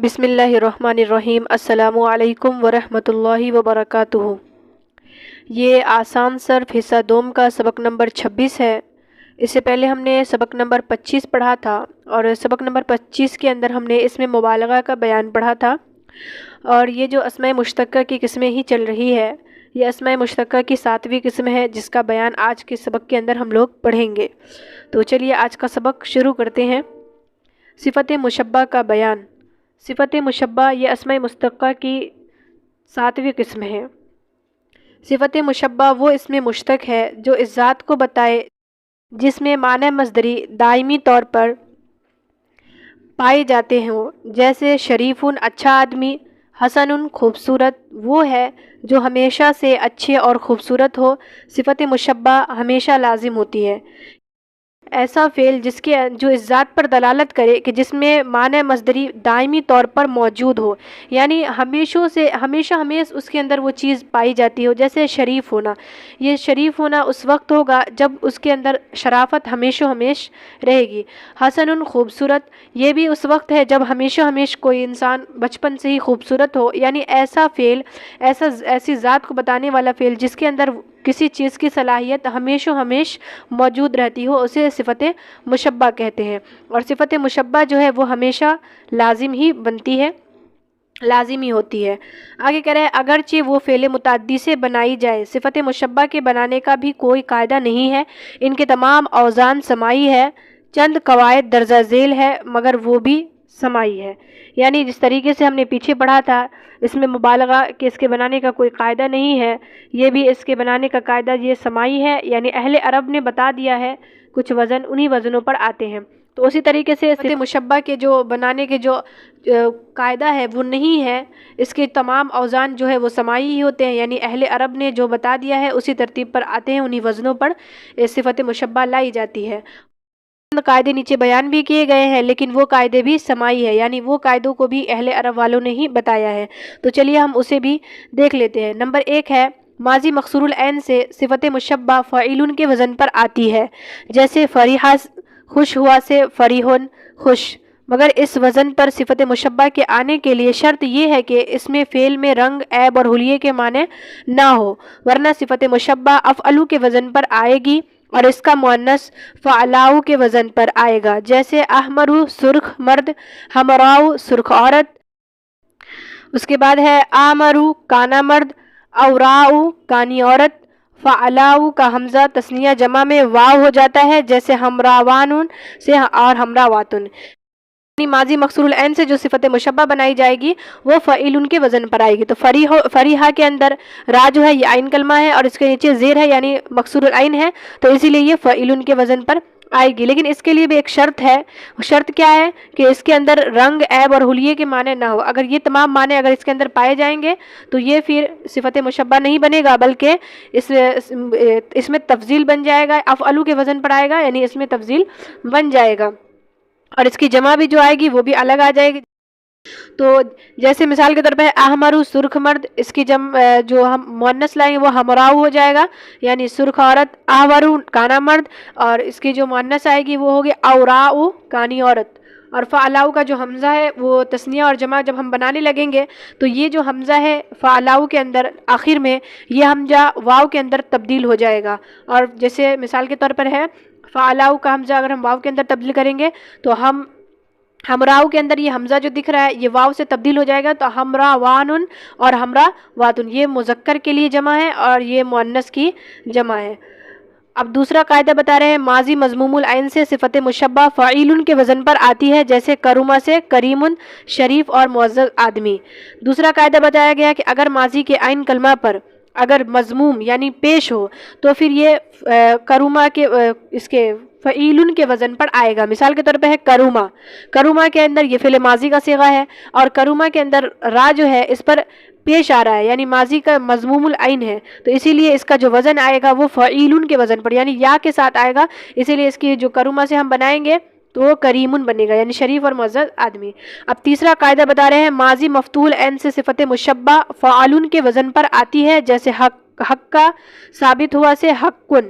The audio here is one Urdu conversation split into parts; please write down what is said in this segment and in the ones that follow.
بسم اللہ الرحمن الرحیم۔ السلام علیکم ورحمۃ اللہ وبرکاتہ۔ یہ آسان صرف حصہ دوم کا سبق نمبر 26 ہے۔ اس سے پہلے ہم نے سبق نمبر 25 پڑھا تھا، اور سبق نمبر 25 کے اندر ہم نے اس میں مبالغہ کا بیان پڑھا تھا، اور یہ جو اسماء مشتقہ کی قسمیں ہی چل رہی ہے، یہ اسماء مشتقہ کی 7ویں قسم ہے، جس کا بیان آج کے سبق کے اندر ہم لوگ پڑھیں گے۔ تو چلیے آج کا سبق شروع کرتے ہیں۔ صفت مشبہ کا بیان۔ صفت مشبہ یہ اسماء مشتقہ کی 7ویں قسم ہے۔ صفت مشبہ وہ اسم مشتق ہے جو اس ذات کو بتائے جس میں معنی مصدری دائمی طور پر پائے جاتے ہوں، جیسے شریفن اچھا آدمی، حسن خوبصورت وہ ہے جو ہمیشہ سے اچھے اور خوبصورت ہو۔ صفت مشبہ ہمیشہ لازم ہوتی ہے، ایسا فعل جو اس ذات پر دلالت کرے کہ جس میں معنی مصدری دائمی طور پر موجود ہو، یعنی ہمیشہ اس کے اندر وہ چیز پائی جاتی ہو۔ جیسے شریف ہونا، یہ شریف ہونا اس وقت ہوگا جب اس کے اندر شرافت ہمیشہ رہے گی۔ حسن خوبصورت، یہ بھی اس وقت ہے جب ہمیشہ کوئی انسان بچپن سے ہی خوبصورت ہو، یعنی ایسا فعل، ایسی ذات کو بتانے والا فعل جس کے اندر کسی چیز کی صلاحیت ہمیشہ موجود رہتی ہو، اسے صفت مشبہ کہتے ہیں۔ اور صفت مشبہ جو ہے وہ ہمیشہ لازم ہی بنتی ہے، لازمی ہوتی ہے۔ آگے کہہ رہے ہیں اگرچہ وہ فعل متعدی سے بنائی جائے، صفت مشبہ کے بنانے کا بھی کوئی قاعدہ نہیں ہے، ان کے تمام اوزان سماعی ہے، چند قواعد درجہ ذیل ہے مگر وہ بھی سماعی ہے۔ یعنی جس طریقے سے ہم نے پیچھے پڑھا تھا، اس میں مبالغہ کہ اس کے بنانے کا کوئی قاعدہ نہیں ہے، یہ بھی اس کے بنانے کا قاعدہ یہ سماعی ہے، یعنی اہل عرب نے بتا دیا ہے، کچھ وزن انہی وزنوں پر آتے ہیں۔ تو اسی طریقے سے صفت مشبہ کے جو بنانے کے جو قاعدہ ہے وہ نہیں ہے، اس کے تمام اوزان جو ہے وہ سماعی ہی ہوتے ہیں، یعنی اہل عرب نے جو بتا دیا ہے اسی ترتیب پر آتے ہیں، انہی وزنوں پر صفت مشبہ لائی جاتی ہے۔ قاعدے نیچے بیان بھی کیے گئے ہیں، لیکن وہ قاعدے بھی سماعی ہے، یعنی وہ قاعدوں کو بھی اہل عرب والوں نے ہی بتایا ہے۔ تو چلیے ہم اسے بھی دیکھ لیتے ہیں۔ نمبر 1 ہے ماضی مکسور العین سے صفت مشبہ فعیل کے وزن پر آتی ہے، جیسے فریحہ خوش ہوا سے فریحن خوش، مگر اس وزن پر صفت مشبہ کے آنے کے لیے شرط یہ ہے کہ اس میں فعل میں رنگ، عیب اور حلیے کے معنی نہ ہو، ورنہ صفت مشبہ افعلو کے وزن پر آئے گی اور اس کا مؤنث فعلاؤ کے وزن پر آئے گا، جیسے احمرو سرخ مرد، حمراؤ سرخ عورت۔ اس کے بعد ہے آمرو کانا مرد، اوراؤ کانی عورت۔ فعلاؤ کا حمزہ تثنیہ جمع میں واو ہو جاتا ہے، جیسے ہمراوان سے اور ہمراواتن۔ یعنی ماضی مکسور العین سے جو صفت مشبہ بنائی جائے گی وہ فعیل کے وزن پر آئے گی۔ تو فریحہ کے اندر را جو ہے یہ عین کلمہ ہے اور اس کے نیچے زیر ہے، یعنی مکسور العین ہے، تو اسی لیے یہ فعیل کے وزن پر آئے گی۔ لیکن اس کے لیے بھی ایک شرط ہے، شرط کیا ہے کہ اس کے اندر رنگ، عیب اور حلیے کے معنی نہ ہو۔ اگر یہ تمام معنی اگر اس کے اندر پائے جائیں گے تو یہ پھر صفت مشبہ نہیں بنے گا، بلکہ اس میں تفضیل بن جائے گا، افعلو کے وزن پر آئے گا، یعنی اس میں تفضیل بن جائے گا، اور اس کی جمع بھی جو آئے گی وہ بھی الگ آ جائے گی۔ تو جیسے مثال کے طور پہ احمرو سرخ مرد، اس کی جو ہم مؤنث لائیں گے وہ ہمراؤ ہو جائے گا، یعنی سرخ عورت۔ احورو کانا مرد، اور اس کی جو مؤنث آئے گی وہ ہوگی اوراؤ کانی عورت۔ اور فعلاؤ کا جو حمزہ ہے وہ تثنیہ اور جمع جب ہم بنانے لگیں گے تو یہ جو حمزہ ہے فعلاؤ کے اندر آخر میں، یہ حمزہ واو کے اندر تبدیل ہو جائے گا، اور جیسے مثال کے طور پر ہے فعلاؤ کا حمزہ اگر ہم واو کے اندر تبدیل کریں گے تو ہمراؤ کے اندر یہ حمزہ جو دکھ رہا ہے یہ واو سے تبدیل ہو جائے گا، تو ہمراوان اور ہمراواتن، یہ مذکر کے لیے جمع ہے اور یہ مؤنث کی جمع ہے۔ اب دوسرا قاعدہ بتا رہے ہیں ماضی مضموم العین سے صفت مشبہ فعیل کے وزن پر آتی ہے، جیسے کروما سے کریم شریف اور معزز آدمی۔ دوسرا قاعدہ بتایا گیا کہ اگر ماضی کے عین کلمہ پر اگر مضموم یعنی پیش ہو تو پھر یہ کروما کے اس کے فعیل کے وزن پر آئے گا۔ مثال کے طور پہ ہے کروما، کروما کے اندر یہ فعل ماضی کا صیغہ ہے، اور کروما کے اندر را جو ہے اس پر پیش آ رہا ہے، یعنی ماضی کا مضموم العین ہے، تو اسی لیے اس کا جو وزن آئے گا وہ فعیل کے وزن پر یعنی یا کے ساتھ آئے گا، اسی لیے اس کی جو کروما سے ہم بنائیں گے تو وہ کریم بنے گا، یعنی شریف اور معزز آدمی۔ اب تیسرا قاعدہ بتا رہے ہیں ماضی مفتوح العین سے صفت مشبہ فعال کے وزن پر آتی ہے، جیسے حق کا ثابت ہوا سے حقن۔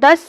10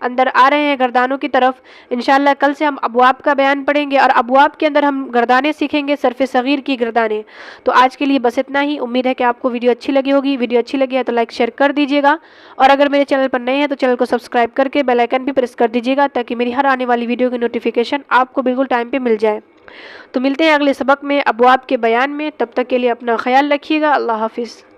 اندر آ رہے ہیں گردانوں کی طرف۔ انشاءاللہ کل سے ہم ابواب کا بیان پڑھیں گے اور ابواب کے اندر ہم گردانیں سیکھیں گے، صرف صغیر کی گردانیں۔ تو آج کے لیے بس اتنا ہی، امید ہے کہ آپ کو ویڈیو اچھی لگی ہوگی۔ ویڈیو اچھی لگی ہے تو لائک شیئر کر دیجیے گا، اور اگر میرے چینل پر نئے ہیں تو چینل کو سبسکرائب کر کے بیل آئیکن بھی پریس کر دیجیے گا تاکہ میری ہر آنے والی ویڈیو کی نوٹیفیکیشن آپ کو بالکل ٹائم پہ مل جائے۔ تو ملتے ہیں اگلے سبق میں ابواب کے بیان میں، تب تک کے لیے اپنا خیال رکھیے گا۔ اللہ حافظ۔